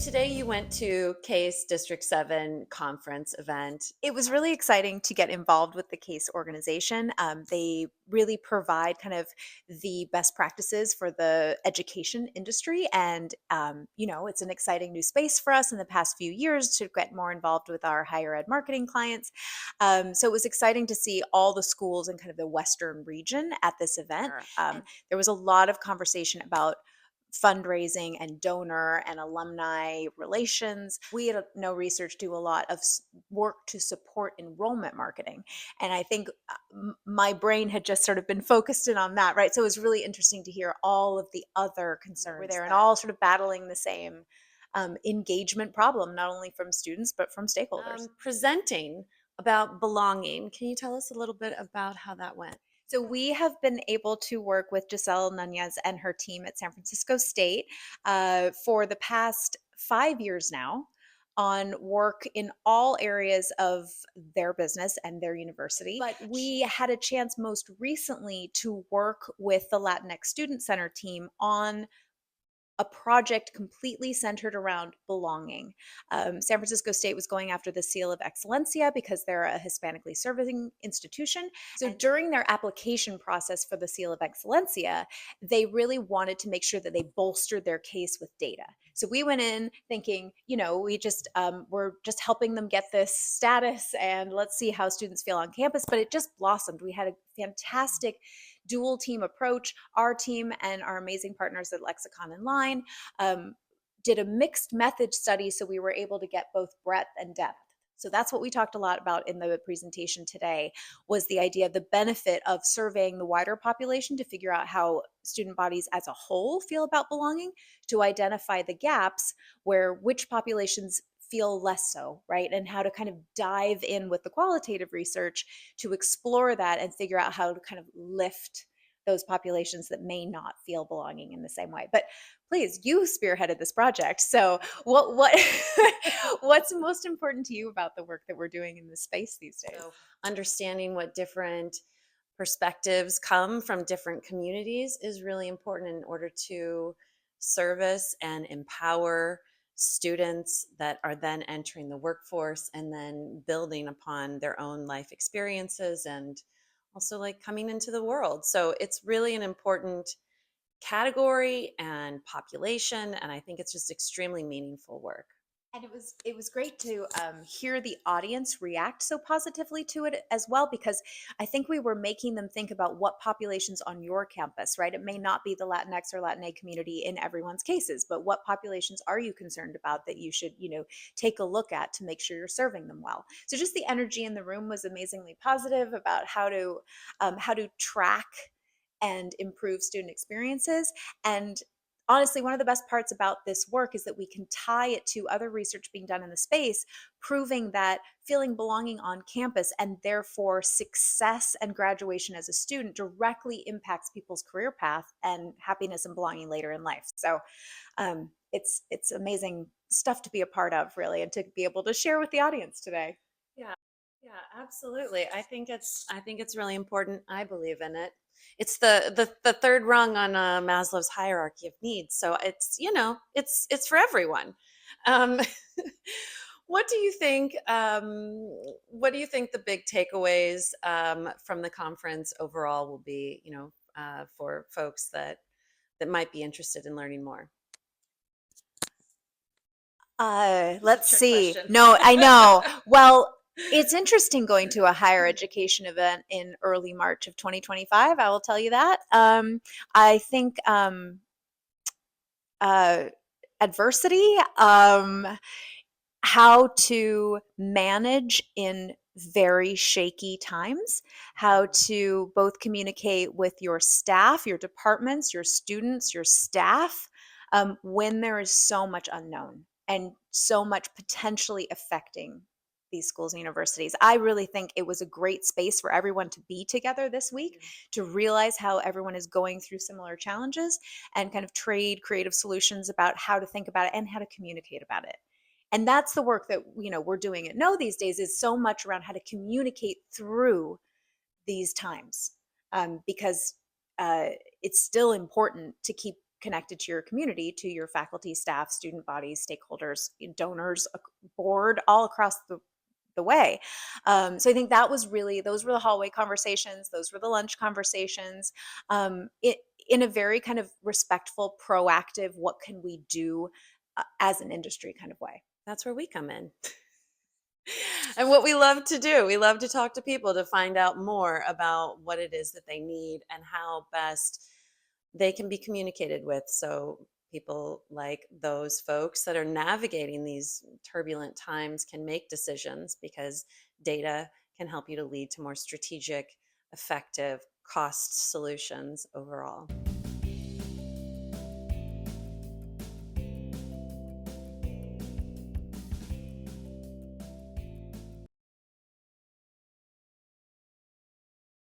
today you went to CASE District VII conference event. It was really exciting to get involved with the CASE organization. They really provide kind of the best practices for the education industry. And, it's an exciting new space for us in the past few years to get more involved with our higher ed marketing clients. So it was exciting to see all the schools in kind of the Western region at this event. There was a lot of conversation about fundraising and donor and alumni relations. We at No Research do a lot of work to support enrollment marketing. And I think my brain had just sort of been focused in on that, right? So it was really interesting to hear all of the other concerns were there and all sort of battling the same engagement problem, not only from students, but from stakeholders. Presenting about belonging. Can you tell us a little bit about how that went? So we have been able to work with Giselle Nunez and her team at San Francisco State for the past 5 years now on work in all areas of their business and their university. But we had a chance most recently to work with the Latinx Student Center team on a project completely centered around belonging. San Francisco State was going after the Seal of Excelencia because they're a Hispanically serving institution. So during their application process for the Seal of Excelencia, they really wanted to make sure that they bolstered their case with data. So we went in thinking, we're just helping them get this status and let's see how students feel on campus. But it just blossomed. We had a fantastic dual team approach. Our team and our amazing partners at Lexicon and Line did a mixed method study, so we were able to get both breadth and depth. So that's what we talked a lot about in the presentation today, was the idea of the benefit of surveying the wider population to figure out how student bodies as a whole feel about belonging, to identify the gaps where which populations feel less so, right? And how to kind of dive in with the qualitative research to explore that and figure out how to kind of lift those populations that may not feel belonging in the same way. But please, you spearheaded this project. So what what's most important to you about the work that we're doing in this space these days? So understanding what different perspectives come from different communities is really important in order to service and empower students that are then entering the workforce and then building upon their own life experiences and also like coming into the world. So it's really an important category and population, and I think it's just extremely meaningful work. And it was great to hear the audience react so positively to it as well, because I think we were making them think about what populations on your campus, right? It may not be the Latinx or Latina community in everyone's cases, but what populations are you concerned about that you should, take a look at to make sure you're serving them well? So just the energy in the room was amazingly positive about how to track and improve student experiences. And honestly, one of the best parts about this work is that we can tie it to other research being done in the space, proving that feeling belonging on campus and therefore success and graduation as a student directly impacts people's career path and happiness and belonging later in life. So it's amazing stuff to be a part of, really, and to be able to share with the audience today. Yeah, yeah, absolutely. I think it's really important. I believe in it. It's the third rung on Maslow's hierarchy of needs. So it's for everyone. Um, what do you think? What do you think the big takeaways from the conference overall will be? For folks that might be interested in learning more. Let's Trick see. question. No, I know. Well, it's interesting going to a higher education event in early March of 2025. I will tell you that. I think adversity, how to manage in very shaky times, how to both communicate with your staff, your departments, your students, your staff, when there is so much unknown and so much potentially affecting these schools and universities. I really think it was a great space for everyone to be together this week, to realize how everyone is going through similar challenges and kind of trade creative solutions about how to think about it and how to communicate about it. And that's the work that we're doing at No these days, is so much around how to communicate through these times, because it's still important to keep connected to your community, to your faculty, staff, student bodies, stakeholders, donors, board, all across the way. So I think that was really, those were the hallway conversations, those were the lunch conversations, in a very kind of respectful, proactive, what can we do as an industry kind of way. That's where we come in. And what we love to do, we love to talk to people to find out more about what it is that they need and how best they can be communicated with. So people like those folks that are navigating these turbulent times can make decisions, because data can help you to lead to more strategic, effective cost solutions overall.